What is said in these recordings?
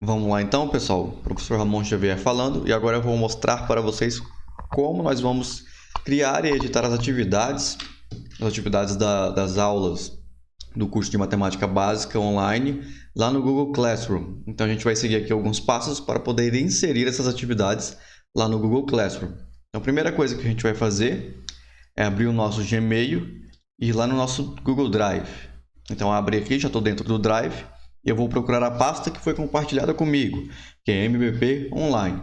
Vamos lá então, pessoal. Professor Ramon Xavier falando e agora eu vou mostrar para vocês como nós vamos criar e editar as atividades das aulas do curso de Matemática Básica online lá no Google Classroom. Então a gente vai seguir aqui alguns passos para poder inserir essas atividades lá no Google Classroom. Então a primeira coisa que a gente vai fazer é abrir o nosso Gmail e ir lá no nosso Google Drive. Então abri aqui, já estou dentro do Drive. E eu vou procurar a pasta que foi compartilhada comigo, que é MBP Online.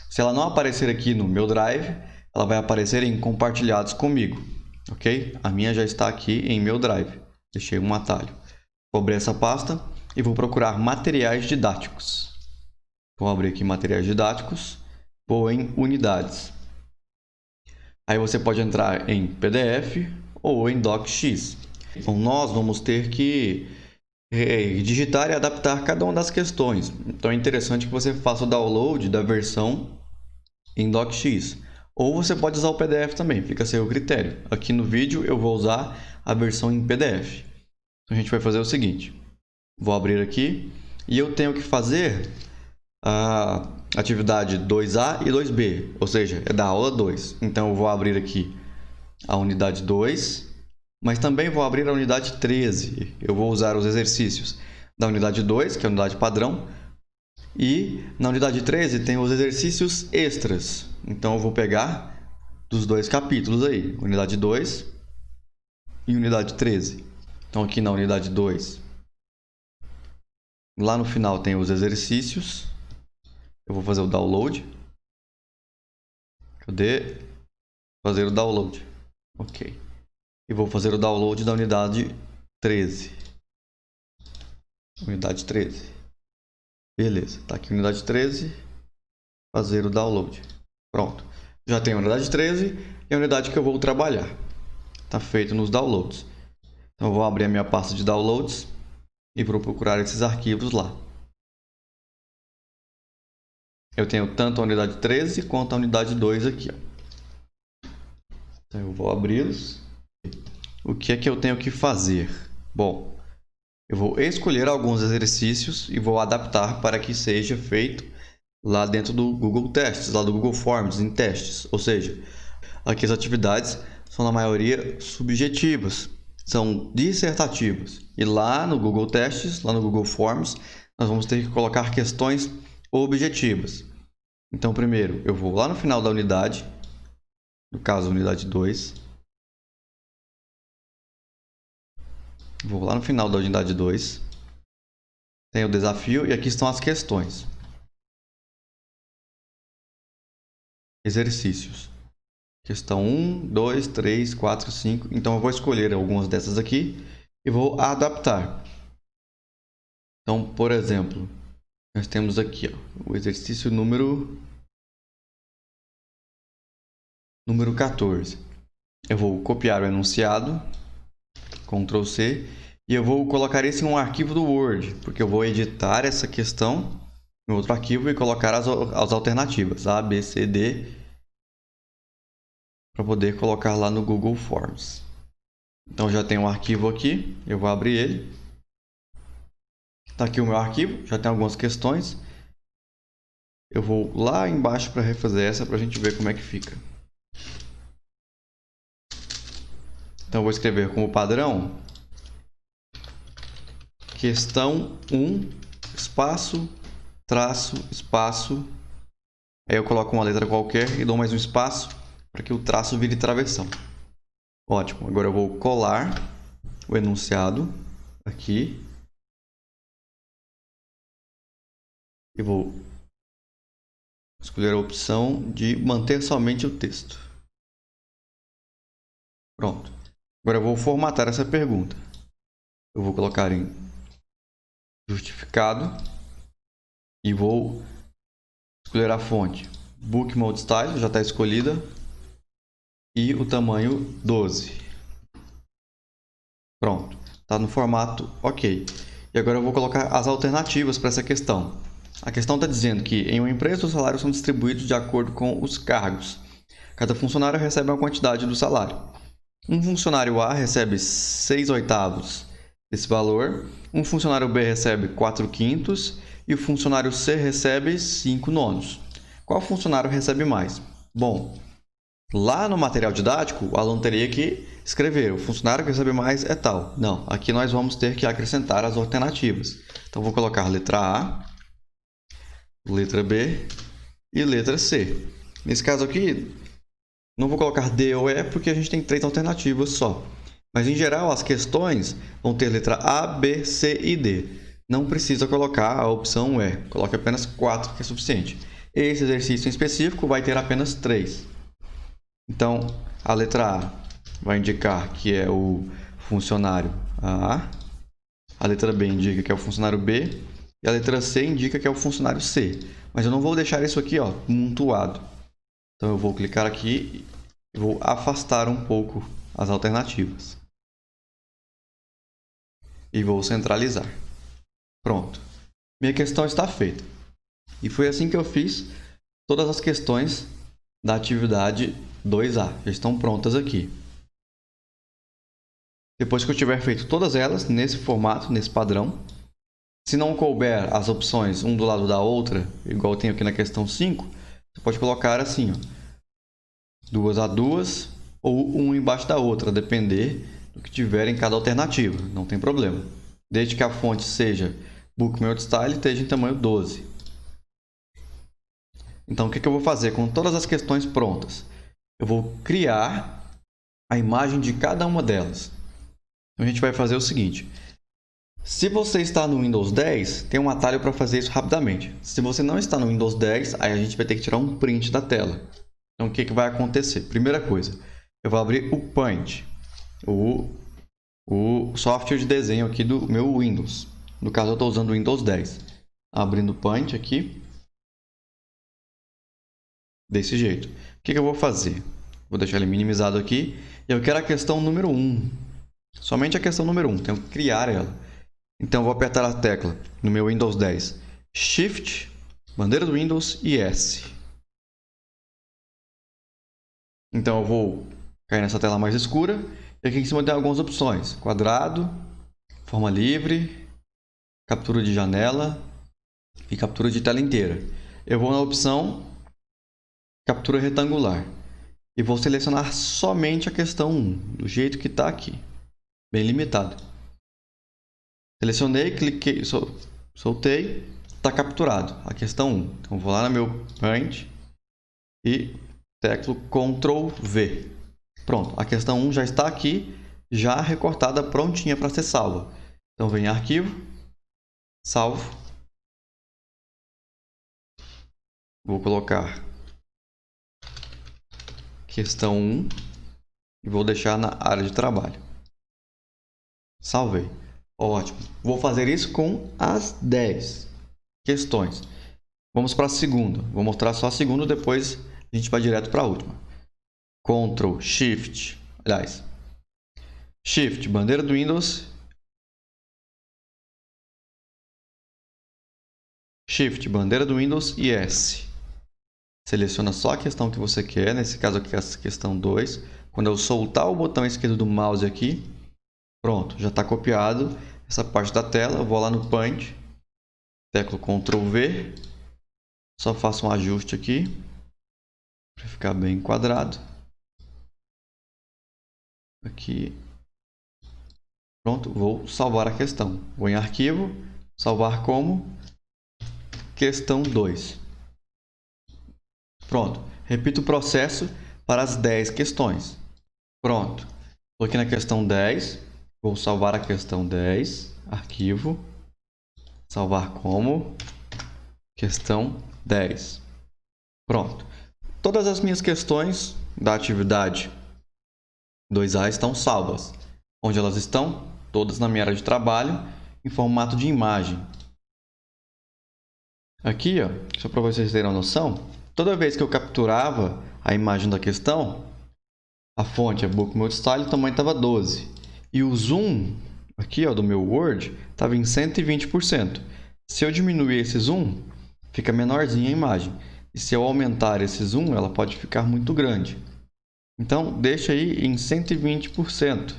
Se ela não aparecer aqui no meu Drive, ela vai aparecer em compartilhados comigo, ok? A minha já está aqui em meu Drive. Deixei um atalho. Vou abrir essa pasta e vou procurar materiais didáticos. Vou abrir aqui materiais didáticos, vou em unidades. Aí você pode entrar em PDF ou em DocX. Então nós vamos ter que digitar e adaptar cada uma das questões. Então é interessante que você faça o download da versão em DocX. Ou você pode usar o PDF também, fica a seu critério. Aqui no vídeo eu vou usar a versão em PDF. Então a gente vai fazer o seguinte. Vou abrir aqui e eu tenho que fazer a atividade 2A e 2B, ou seja, é da aula 2. Então eu vou abrir aqui a unidade 2. Mas também vou abrir a unidade 13. Eu vou usar os exercícios da unidade 2, que é a unidade padrão. E na unidade 13 tem os exercícios extras. Então eu vou pegar dos dois capítulos aí, unidade 2 e unidade 13. Então aqui na unidade 2, lá no final tem os exercícios. Eu vou fazer o download. Cadê? Fazer o download. Ok. E vou fazer o download da unidade 13. Unidade 13. Beleza, está aqui a unidade 13. Fazer o download. Pronto. Já tenho a unidade 13 e a unidade que eu vou trabalhar. Está feito nos downloads. Então eu vou abrir a minha pasta de downloads e vou procurar esses arquivos lá. Eu tenho tanto a unidade 13 quanto a unidade 2 aqui. Então eu vou abri-los. O que é que eu tenho que fazer? Bom, eu vou escolher alguns exercícios e vou adaptar para que seja feito lá dentro do Google Testes, lá do Google Forms, em testes. Ou seja, aqui as atividades são na maioria subjetivas, são dissertativas. E lá no Google Testes, lá no Google Forms, nós vamos ter que colocar questões objetivas. Então, primeiro, eu vou lá no final da unidade, no caso, unidade 2. Vou lá no final da unidade 2. Tem o desafio e aqui estão as questões. Exercícios. Questão 1, 2, 3, 4, 5. Então eu vou escolher algumas dessas aqui e vou adaptar. Então, por exemplo, nós temos aqui o exercício número 14. Eu vou copiar o enunciado. Ctrl C, e eu vou colocar isso em um arquivo do Word, porque eu vou editar essa questão em outro arquivo e colocar as alternativas A, B, C, D, para poder colocar lá no Google Forms. Então já tem um arquivo aqui, eu vou abrir ele. Está aqui o meu arquivo, já tem algumas questões. Eu vou lá embaixo para refazer essa, para a gente ver como é que fica. Então eu vou escrever como padrão questão 1, espaço, traço, espaço. Aí eu coloco uma letra qualquer e dou mais um espaço para que o traço vire travessão. Ótimo, agora eu vou colar o enunciado aqui. E vou escolher a opção de manter somente o texto. Pronto. Agora eu vou formatar essa pergunta. Eu vou colocar em justificado e vou escolher a fonte. Book Mode Style já está escolhida e o tamanho 12. Pronto. Está no formato OK. E agora eu vou colocar as alternativas para essa questão. A questão está dizendo que em uma empresa os salários são distribuídos de acordo com os cargos. Cada funcionário recebe uma quantidade do salário. Um funcionário A recebe 6/8 desse valor, um funcionário B recebe 4/5 e o funcionário C recebe 5 nonos. Qual funcionário recebe mais? Bom, lá no material didático, o aluno teria que escrever: o funcionário que recebe mais é tal. Não, aqui nós vamos ter que acrescentar as alternativas. Então, vou colocar letra A, letra B e letra C. Nesse caso aqui, não vou colocar D ou E porque a gente tem 3 alternativas só. Mas, em geral, as questões vão ter letra A, B, C e D. Não precisa colocar a opção E. Coloque apenas 4, que é suficiente. Esse exercício em específico vai ter apenas 3. Então, a letra A vai indicar que é o funcionário A. A letra B indica que é o funcionário B. E a letra C indica que é o funcionário C. Mas eu não vou deixar isso aqui montuado. Então, eu vou clicar aqui e vou afastar um pouco as alternativas. E vou centralizar. Pronto. Minha questão está feita. E foi assim que eu fiz todas as questões da atividade 2A. Já estão prontas aqui. Depois que eu tiver feito todas elas, nesse formato, nesse padrão, se não couber as opções um do lado da outra, igual tem aqui na questão 5, você pode colocar assim, 2 a 2 ou um embaixo da outra, depender do que tiver em cada alternativa. Não tem problema. Desde que a fonte seja Bookmelt Style e esteja em tamanho 12. Então, o que eu vou fazer com todas as questões prontas? Eu vou criar a imagem de cada uma delas. Então, a gente vai fazer o seguinte. Se você está no Windows 10, tem um atalho para fazer isso rapidamente. Se você não está no Windows 10, aí a gente vai ter que tirar um print da tela. Então, o que vai acontecer? Primeira coisa, eu vou abrir o Paint, o software de desenho aqui do meu Windows. No caso, eu estou usando o Windows 10. Abrindo o Paint aqui. Desse jeito. O que eu vou fazer? Vou deixar ele minimizado aqui. Eu quero a questão número 1. Somente a questão número 1. Tenho que criar ela. Então, eu vou apertar a tecla no meu Windows 10. Shift, bandeira do Windows e S. Então, eu vou cair nessa tela mais escura. E aqui em cima tem algumas opções. Quadrado, forma livre, captura de janela e captura de tela inteira. Eu vou na opção captura retangular. E vou selecionar somente a questão 1, do jeito que está aqui. Bem limitado. Selecionei, cliquei, soltei, está capturado a questão 1. Então, vou lá no meu Paint e teclo Ctrl V. Pronto, a questão 1 já está aqui, já recortada, prontinha para ser salva. Então, vem em Arquivo, Salvo. Vou colocar questão 1 e vou deixar na área de trabalho. Salvei. Ótimo. Vou fazer isso com as 10 questões. Vamos para a segunda. Vou mostrar só a segunda, depois a gente vai direto para a última. Ctrl, Shift, aliás, Shift, bandeira do Windows. Shift, bandeira do Windows e S. Seleciona só a questão que você quer, nesse caso aqui é a questão 2. Quando eu soltar o botão esquerdo do mouse aqui, pronto, já está copiado essa parte da tela. Eu vou lá no Paint, teclo Ctrl V, só faço um ajuste aqui, para ficar bem enquadrado. Aqui, pronto, vou salvar a questão. Vou em Arquivo, salvar como questão 2. Pronto, repito o processo para as 10 questões. Pronto, estou aqui na questão 10, vou salvar a questão 10, Arquivo, salvar como questão 10. Pronto, todas as minhas questões da atividade 2A estão salvas. Onde elas estão? Todas na minha área de trabalho, em formato de imagem. Aqui, só para vocês terem uma noção, toda vez que eu capturava a imagem da questão, a fonte é Bookmelt Style, o tamanho estava 12. E o zoom, aqui do meu Word, estava em 120%. Se eu diminuir esse zoom, fica menorzinha a imagem. E se eu aumentar esse zoom, ela pode ficar muito grande. Então, deixa aí em 120%.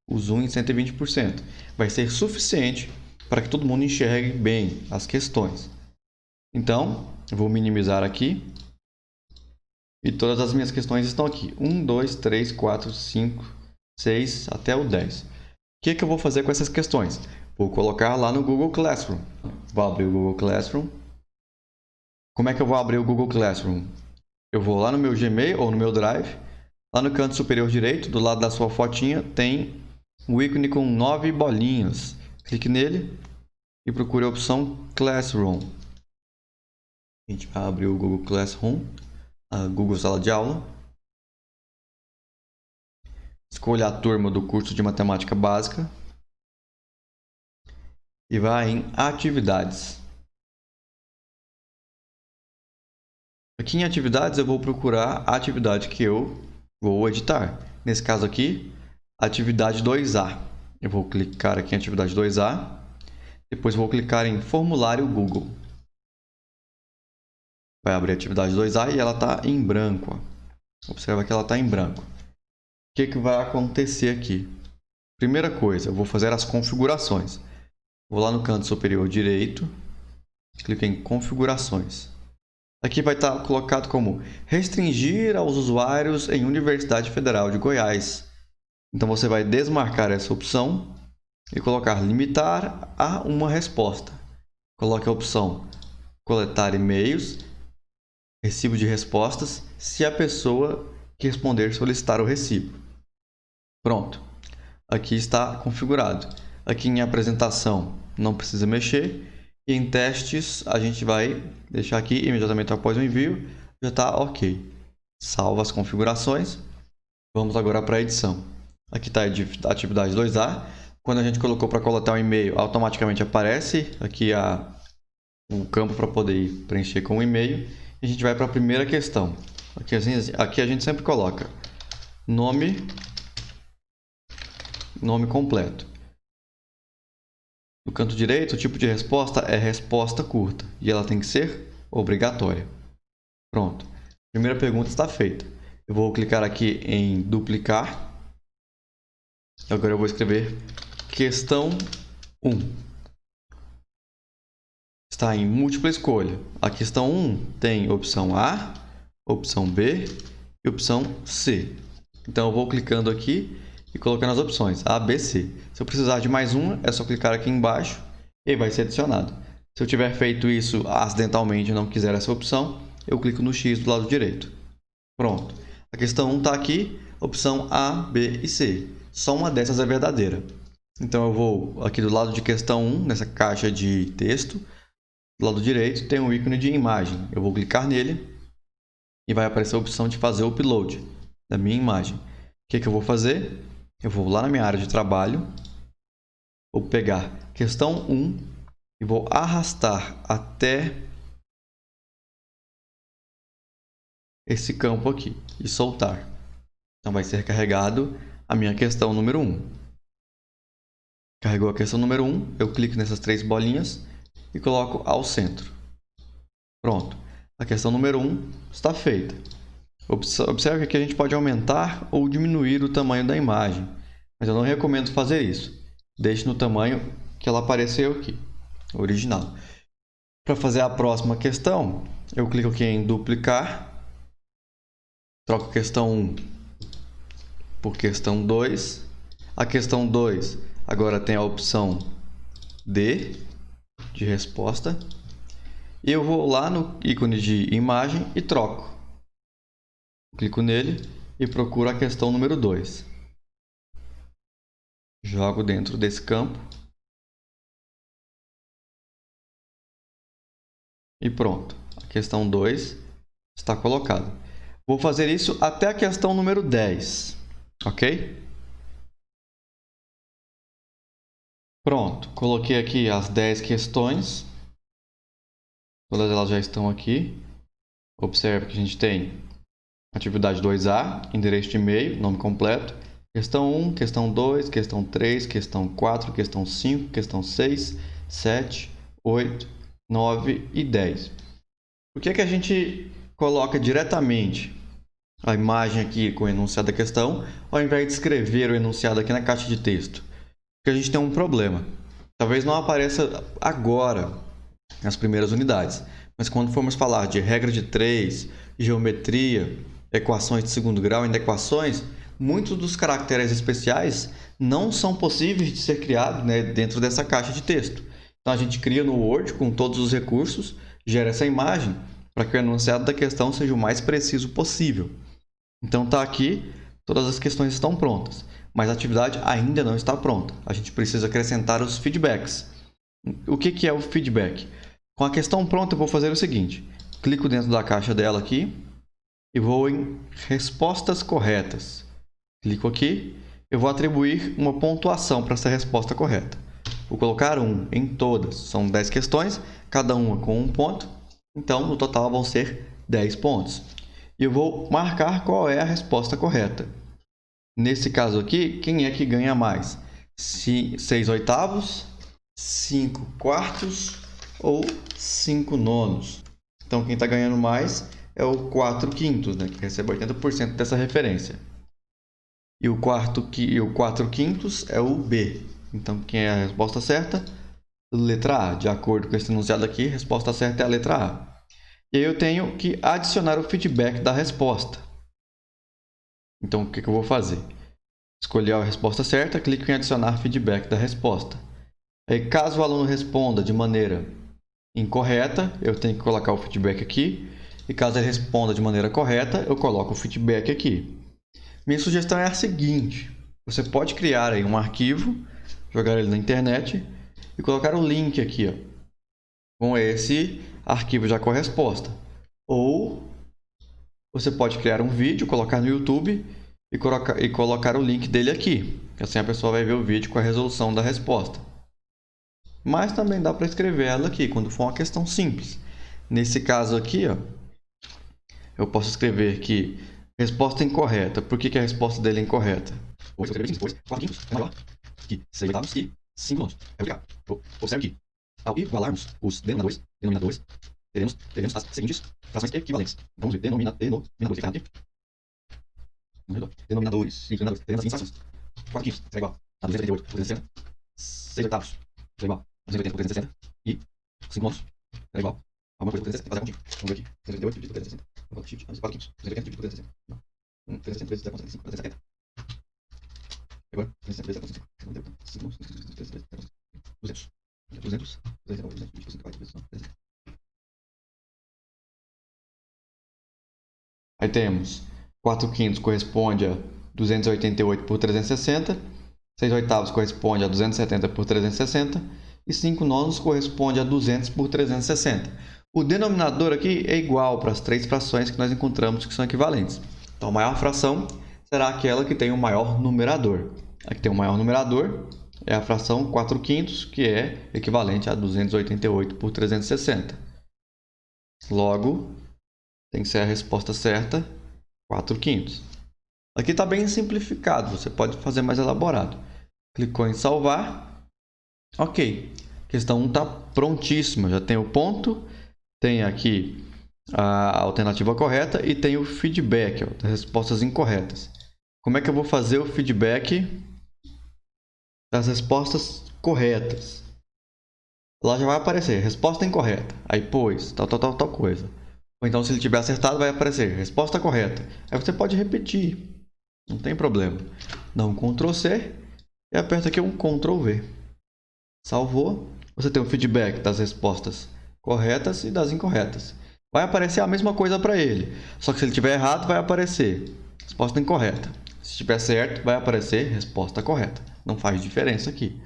O zoom em 120%. Vai ser suficiente para que todo mundo enxergue bem as questões. Então, eu vou minimizar aqui. E todas as minhas questões estão aqui. 1, 2, 3, 4, 5, 6, até o 10. O que eu vou fazer com essas questões? Vou colocar lá no Google Classroom. Vou abrir o Google Classroom. Como é que eu vou abrir o Google Classroom? Eu vou lá no meu Gmail ou no meu Drive. Lá no canto superior direito, do lado da sua fotinha, tem um ícone com 9 bolinhas. Clique nele e procure a opção Classroom. A gente vai abrir o Google Classroom, a Google Sala de Aula. Escolha a turma do curso de Matemática Básica. E vai em Atividades. Aqui em Atividades eu vou procurar a atividade que eu vou editar. Nesse caso aqui, Atividade 2A. Eu vou clicar aqui em Atividade 2A. Depois vou clicar em Formulário Google. Vai abrir a Atividade 2A e ela está em branco. Observa que ela está em branco. O que vai acontecer aqui? Primeira coisa, eu vou fazer as configurações. Vou lá no canto superior direito. Clico em Configurações. Aqui vai estar colocado como restringir aos usuários em Universidade Federal de Goiás. Então você vai desmarcar essa opção e colocar limitar a uma resposta. Coloque a opção coletar e-mails, recibo de respostas, se a pessoa que responder solicitar o recibo. Pronto. Aqui está configurado. Aqui em apresentação não precisa mexer. E em testes, a gente vai deixar aqui imediatamente após o envio. Já está ok. Salva as configurações. Vamos agora para a edição. Aqui está a atividade 2A. Quando a gente colocou para coletar um e-mail, automaticamente aparece aqui o campo para poder preencher com o e-mail. E a gente vai para a primeira questão. Aqui a gente sempre coloca nome completo. No canto direito, o tipo de resposta é resposta curta e ela tem que ser obrigatória. Pronto. A primeira pergunta está feita. Eu vou clicar aqui em duplicar. Agora eu vou escrever questão 1. Está em múltipla escolha. A questão 1 tem opção A, opção B e opção C. Então eu vou clicando aqui e colocando as opções A, B, C. Se eu precisar de mais uma, é só clicar aqui embaixo e vai ser adicionado. Se eu tiver feito isso acidentalmente e não quiser essa opção, eu clico no X do lado direito. Pronto. A questão 1 está aqui, opção A, B e C. Só uma dessas é verdadeira. Então eu vou aqui do lado de questão 1, nessa caixa de texto, do lado direito tem um ícone de imagem. Eu vou clicar nele e vai aparecer a opção de fazer o upload da minha imagem. O que eu vou fazer? Eu vou lá na minha área de trabalho, vou pegar questão 1 e vou arrastar até esse campo aqui e soltar. Então vai ser carregado a minha questão número 1. Carregou a questão número 1, eu clico nessas 3 bolinhas e coloco ao centro. Pronto. A questão número 1 está feita. Observe que aqui a gente pode aumentar ou diminuir o tamanho da imagem, mas eu não recomendo fazer isso. Deixe no tamanho que ela apareceu aqui, original. Para fazer a próxima questão, eu clico aqui em duplicar, troco questão 1 por questão 2. A questão 2 agora tem a opção D de resposta. E eu vou lá no ícone de imagem e troco. Clico nele e procuro a questão número 2. Jogo dentro desse campo. E pronto. A questão 2 está colocada. Vou fazer isso até a questão número 10. Ok? Pronto. Coloquei aqui as 10 questões. Todas elas já estão aqui. Observe que a gente tem atividade 2A, endereço de e-mail, nome completo. Questão 1, questão 2, questão 3, questão 4, questão 5, questão 6, 7, 8, 9 e 10. Por que a gente coloca diretamente a imagem aqui com o enunciado da questão, ao invés de escrever o enunciado aqui na caixa de texto? Porque a gente tem um problema. Talvez não apareça agora nas primeiras unidades. Mas quando formos falar de regra de 3, geometria, equações de segundo grau e inequações, muitos dos caracteres especiais não são possíveis de ser criados, né, dentro dessa caixa de texto. Então a gente cria no Word com todos os recursos, gera essa imagem para que o enunciado da questão seja o mais preciso possível. Então está aqui, todas as questões estão prontas, mas a atividade ainda não está pronta. A gente precisa acrescentar os feedbacks. O que é o feedback? Com a questão pronta, eu vou fazer o seguinte: clico dentro da caixa dela aqui e vou em respostas corretas. Clico aqui, eu vou atribuir uma pontuação para essa resposta correta. Vou colocar 1 em todas. São 10 questões, cada uma com 1 ponto. Então, no total vão ser 10 pontos. E eu vou marcar qual é a resposta correta. Nesse caso aqui, quem é que ganha mais? 6/8, 5/4 ou 5/9. Então, quem está ganhando mais é o 4/5, né, que recebe 80% dessa referência. E o 4/5 é o B. Então, quem é a resposta certa? Letra A. De acordo com esse enunciado aqui, a resposta certa é a letra A. E aí eu tenho que adicionar o feedback da resposta. Então, o que eu vou fazer? Escolher a resposta certa, clico em adicionar feedback da resposta. Aí, caso o aluno responda de maneira incorreta, eu tenho que colocar o feedback aqui. E caso ele responda de maneira correta, eu coloco o feedback aqui. Minha sugestão é a seguinte: você pode criar aí um arquivo, jogar ele na internet e colocar o link aqui, ó, com esse arquivo já com a resposta. Ou você pode criar um vídeo, colocar no YouTube e colocar o link dele aqui. Assim a pessoa vai ver o vídeo com a resolução da resposta. Mas também dá para escrever ela aqui, quando for uma questão simples. Nesse caso aqui, ó, eu posso escrever que resposta incorreta. Por que a resposta dele é incorreta? Pois 4/5 é maior que 6/8 e 5/9. É obrigado. Observe que, ao igualarmos os denominadores, teremos as seguintes frações equivalentes. Vamos ver denominadores. Denominadores. Teremos as seguintes frações. 4/5 é igual a 288 por 360. 6/8 é igual a 280 por 360. E 5/9 é igual a alguma coisa por 360. Fazer a continha. Vamos ver aqui. 288 dividido por 360. 4/5. 280 dividido por 360. Não. 360 vezes 0,75. 370. Agora, 360 vezes 0,75. 200. 200. 200. Aí temos 4/5 corresponde a 288 por 360. 6/8 corresponde a 270 por 360. E 5/9 corresponde a 200 por 360. O denominador aqui é igual para as três frações que nós encontramos que são equivalentes. Então, a maior fração será aquela que tem o maior numerador. A que tem o maior numerador é a fração 4/5, que é equivalente a 288 por 360. Logo, tem que ser a resposta certa, 4/5. Aqui está bem simplificado, você pode fazer mais elaborado. Clicou em salvar. Ok, questão 1 está prontíssima, já tem o ponto, tem aqui a alternativa correta e tem o feedback, ó, das respostas incorretas. Como é que eu vou fazer o feedback das respostas corretas? Lá já vai aparecer resposta incorreta, aí pois, tal coisa. Ou então, se ele tiver acertado, vai aparecer resposta correta. Aí você pode repetir, não tem problema. Dá um Ctrl C e aperta aqui um Ctrl V. Salvou, você tem o feedback das respostas corretas e das incorretas. Vai aparecer a mesma coisa para ele, só que se ele tiver errado, vai aparecer resposta incorreta. Se estiver certo, vai aparecer resposta correta. Não faz diferença aqui.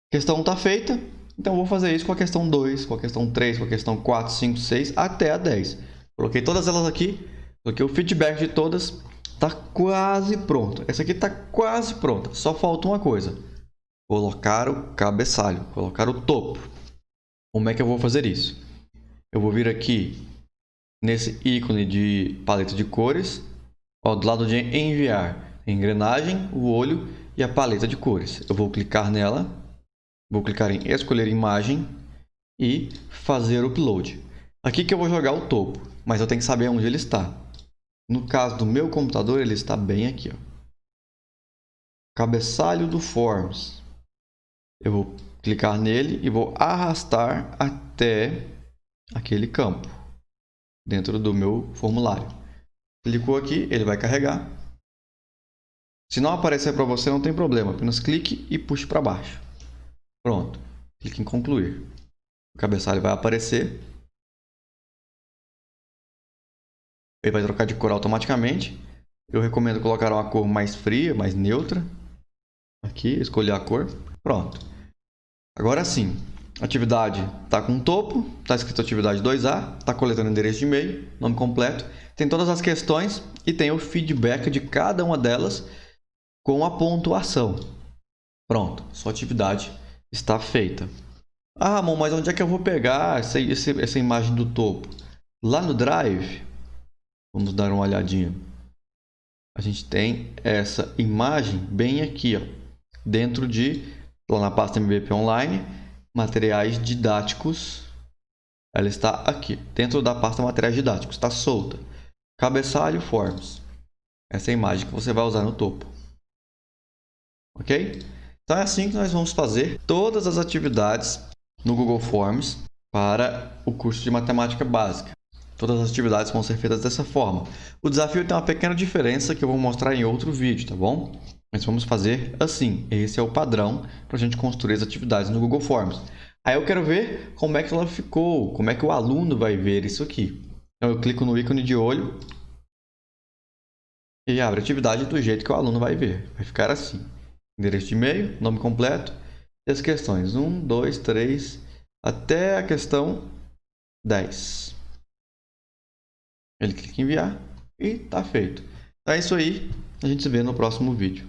A questão 1 está feita, então eu vou fazer isso com a questão 2, com a questão 3, com a questão 4, 5, 6, até a 10. Coloquei todas elas aqui, coloquei o feedback de todas, está quase pronto. Essa aqui está quase pronta, só falta uma coisa. Colocar o cabeçalho, colocar o topo. Como é que eu vou fazer isso? Eu vou vir aqui nesse ícone de paleta de cores, ó, do lado de enviar, engrenagem, o olho e a paleta de cores. Eu vou clicar nela, vou clicar em escolher imagem e fazer upload. Aqui que eu vou jogar o topo, mas eu tenho que saber onde ele está. No caso do meu computador, ele está bem aqui, ó. Cabeçalho do Forms. Eu vou clicar nele e vou arrastar até aquele campo dentro do meu formulário. Clicou aqui, ele vai carregar. Se não aparecer para você, não tem problema. Apenas clique e puxe para baixo. Pronto. Clique em concluir. O cabeçalho vai aparecer. Ele vai trocar de cor automaticamente. Eu recomendo colocar uma cor mais fria, mais neutra. Aqui, escolher a cor. Pronto. Agora sim, a atividade está com topo, está escrito atividade 2A, está coletando endereço de e-mail, nome completo, tem todas as questões e tem o feedback de cada uma delas com a pontuação. Pronto, sua atividade está feita. Ah, Ramon, mas onde é que eu vou pegar essa imagem do topo? Lá no Drive, vamos dar uma olhadinha. A gente tem essa imagem bem aqui, ó, dentro de, lá na pasta MVP Online, materiais didáticos. Ela está aqui, dentro da pasta materiais didáticos, está solta. Cabeçalho Forms. Essa é a imagem que você vai usar no topo. Ok? Então é assim que nós vamos fazer todas as atividades no Google Forms para o curso de matemática básica. Todas as atividades vão ser feitas dessa forma. O desafio tem uma pequena diferença que eu vou mostrar em outro vídeo, tá bom? Mas vamos fazer assim. Esse é o padrão para a gente construir as atividades no Google Forms. Aí eu quero ver como é que ela ficou, como é que o aluno vai ver isso aqui. Então eu clico no ícone de olho e abre a atividade do jeito que o aluno vai ver. Vai ficar assim. Endereço de e-mail, nome completo e as questões 1, 2, 3, até a questão 10. Ele clica em enviar e está feito. Então é isso aí. A gente se vê no próximo vídeo.